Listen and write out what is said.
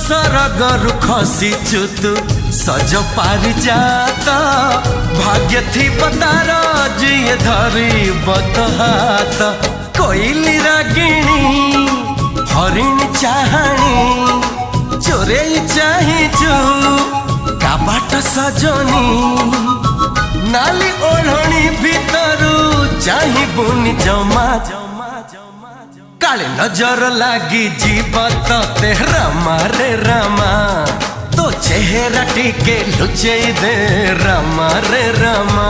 सरगरु खसीचु तू सज पारि जात भाग्य थी तार जिए धरी बत हाथ कोइली रागिणी हरिण चाहाणी चोरे चाहिचु काबाट सजनी नाली ओढ़णी भीतरू चाहिबुनी जमा काले नजर लागी जीव ते रामा रे रामा तो चेहरा टिके लुचे दे रामा रे रामा।